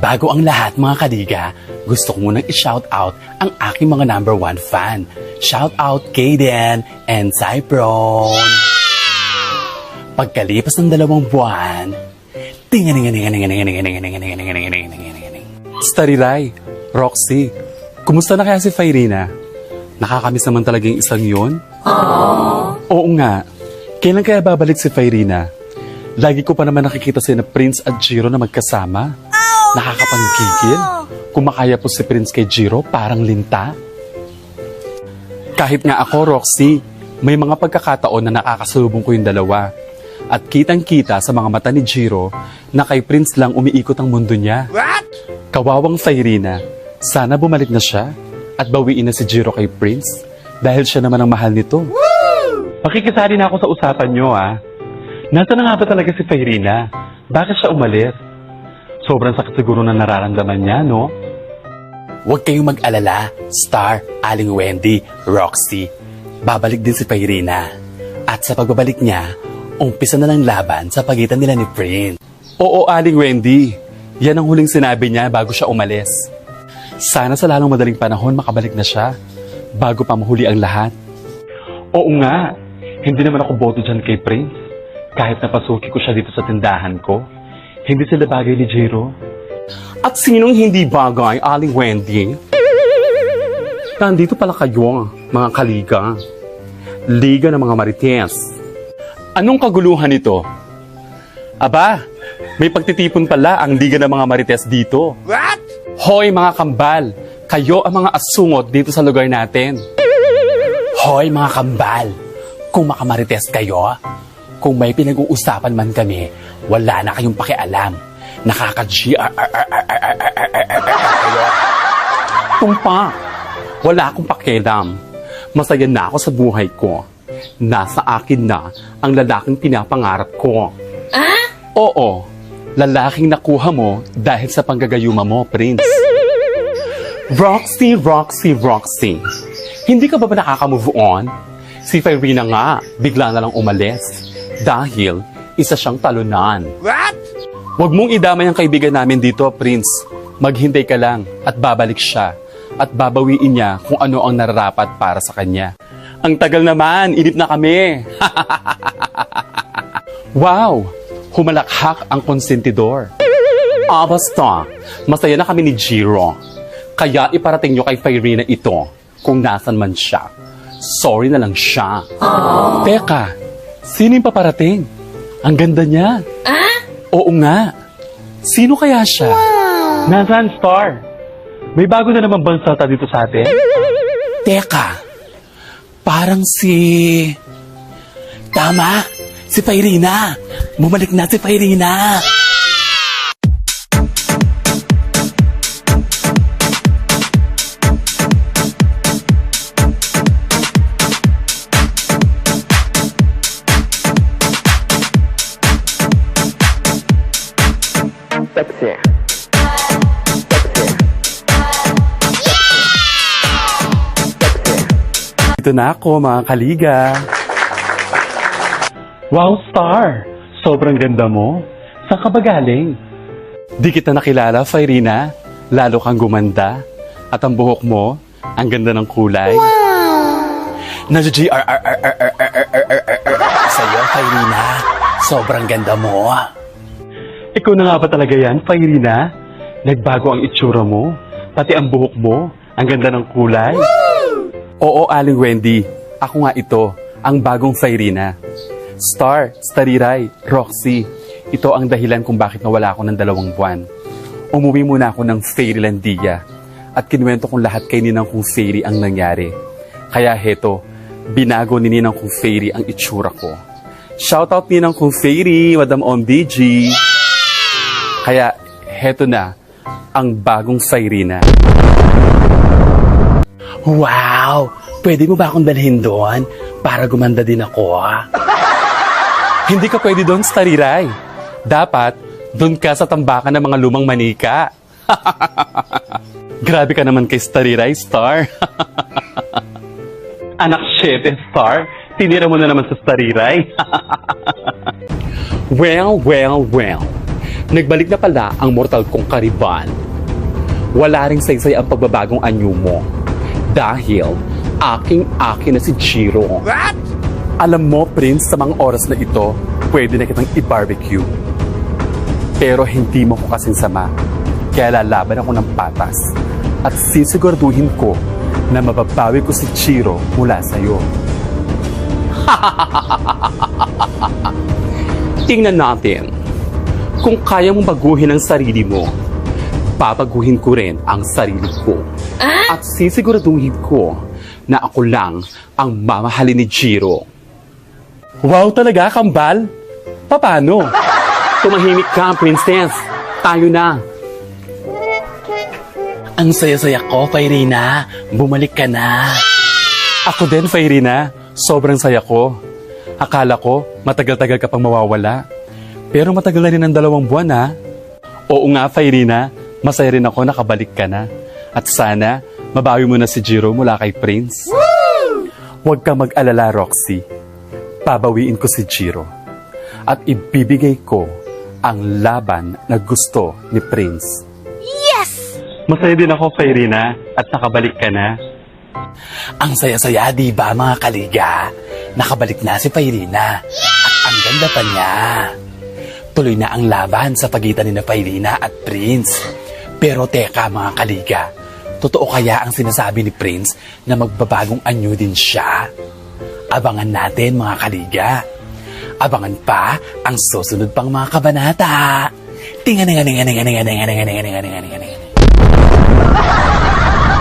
Bago ang lahat mga kadiga, gusto ko munang i-shoutout ang aking mga number 1 fan. Shoutout Kaden and Cypron. Pagkalipas ng 2 buwan, Stariray, Roxy, kumusta na kaya si Fairina? Nakakamiss naman talagang isang yun? Oo nga, kailan kaya babalik si Fairina? Lagi ko pa naman nakikita sina Prince at Jiro na magkasama. Nakakapanggigil. Kumakaya po si Prince kay Jiro, parang linta. Kahit nga ako, Roxy, may mga pagkakataon na nakakasalubong ko yung dalawa. At kitang-kita sa mga mata ni Jiro na kay Prince lang umiikot ang mundo niya. What? Kawawang Fairina, sana bumalik na siya at bawiin na si Jiro kay Prince dahil siya naman ang mahal nito. Woo! Pakikisali na ako sa usapan niyo, ah. Nasaan na nga ba talaga si Fairina? Bakit siya umalis? Sobrang sakit siguro na nararamdaman niya, no? Huwag kayong mag-alala, Star, Aling Wendy, Roxy. Babalik din si Fairina. At sa pagbabalik niya, umpisa na ng laban sa pagitan nila ni Prince. Oo, Aling Wendy. Yan ang huling sinabi niya bago siya umalis. Sana sa lalong madaling panahon makabalik na siya bago pa mahuli ang lahat. Oo nga, hindi naman ako boto dyan kay Prince. Kahit napasuki ko siya dito sa tindahan ko, hindi sila bagay ni Jiro. At sinong hindi bagay, Aling Wendy? Nandito pala kayo, mga kaliga. Liga ng mga Marites. Anong kaguluhan ito? Aba, may pagtitipon pala ang Liga ng mga Marites dito. What? Hoy mga kambal, kayo ang mga asungot dito sa lugar natin. Hoy mga kambal, kung makamarites kayo, kung may pinag-uusapan man kami, wala na kayong pakialam. Nakaka-GR kayo. Kung pa, wala akong pakialam. Masaya na ako sa buhay ko. Nasa akin na ang lalaking pinapangarap ko. Ah? Oo, lalaking nakuha mo dahil sa panggagayuma mo, Prince. Roxy, Roxy, Roxy. Hindi ka ba nakaka-move on? Si Fairina nga, bigla na lang umalis. Dahil isa siyang talunan. What? Huwag mong idamay ang kaibigan namin dito, Prince. Maghintay ka lang at babalik siya. At babawiin niya kung ano ang nararapat para sa kanya. Ang tagal naman, inip na kami. Wow! Humalakhak ang konsentidor. Basta, masaya na kami ni Jiro. Kaya iparating nyo kay Fairina ito kung nasan man siya. Sorry na lang siya. Aww. Teka, sino yung paparating? Ang ganda niya. Ah? Oo nga. Sino kaya siya? Wow. Nasaan, Star? May bago na naman bang salta dito sa atin? Teka, parang si... Tama, si Fairina. Bumalik na si Fairina. Sexy. Ito na ako, mga kaliga. Wow, Star! Sobrang ganda mo. Saan ka ba galing? Di kita nakilala, Fairina. Lalo kang gumanda. At ang buhok mo, ang ganda ng kulay. Wow! Sa'yo, Fairina. Sobrang ganda mo. Ikaw na nga ba talaga yan, Fairina? Nagbago ang itsura mo, pati ang buhok mo, ang ganda ng kulay. Woo! Oo, Aling Wendy. Ako nga ito, ang bagong Fairina. Star, Stariray, Roxy. Ito ang dahilan kung bakit nawala ako ng 2 buwan. Umuwi muna ako ng Fairylandia at kinuwento kong lahat kay Ninang kong Fairy ang nangyari. Kaya heto, binago ni Ninang kong Fairy ang itsura ko. Shoutout Ninang kong Fairy, Madam OMDG. Kaya, heto na, ang bagong Fairina. Wow! Pwede mo ba akong dalhin doon para gumanda din ako? Hindi ka pwede doon, Stariray. Dapat, doon ka sa tambakan ng mga lumang manika. Grabe ka naman kay Stariray, Star. Anak 7, Star. Tinira mo na naman sa Stariray. Well. Nagbalik na pala ang mortal kong kariban. Wala ring saysay ang pagbabagong anyo mo. Dahil aking-akin na si Jiro. What? Alam mo, Prince, sa mga oras na ito, pwede na kitang i-barbecue. Pero hindi mo ko kasing sama. Kaya lalaban ako ng patas. At sisiguraduhin ko na mababawi ko si Jiro mula sa'yo. Tingnan natin. Kung kaya mong baguhin ang sarili mo, babaguhin ko rin ang sarili ko. At sisiguraduhin ko na ako lang ang mamahalin ni Jiro. Wow talaga, kambal! Paano? Tumahimik ka, princess. Tayo na. Ang saya-saya ko, Fairina. Bumalik ka na. Ako din, Fairina. Sobrang saya ko. Akala ko, matagal-tagal ka pang mawawala. Pero matagal na rin ang 2 buwan, ha? Oo nga, Fairina. Masaya rin ako nakabalik ka na. At sana, mabawi mo na si Jiro mula kay Prince. Huwag kang mag-alala, Roxy. Babawiin ko si Jiro. At ibibigay ko ang laban na gusto ni Prince. Masaya din ako, Fairina, at nakabalik ka na. Ang saya-saya, di ba, mga kaliga? Nakabalik na si Fairina. At ang ganda pa niya. Tuloy na ang laban sa pagitan ni na Fairina at Prince. Pero teka, mga kaliga, totoo kaya ang sinasabi ni Prince na magbabagong anyo din siya? Abangan natin, mga kaliga. Abangan pa ang susunod pang mga kabanata. Tinga-ninga-ninga-ninga-ninga-ninga-ninga-ninga-ninga-ninga-ninga.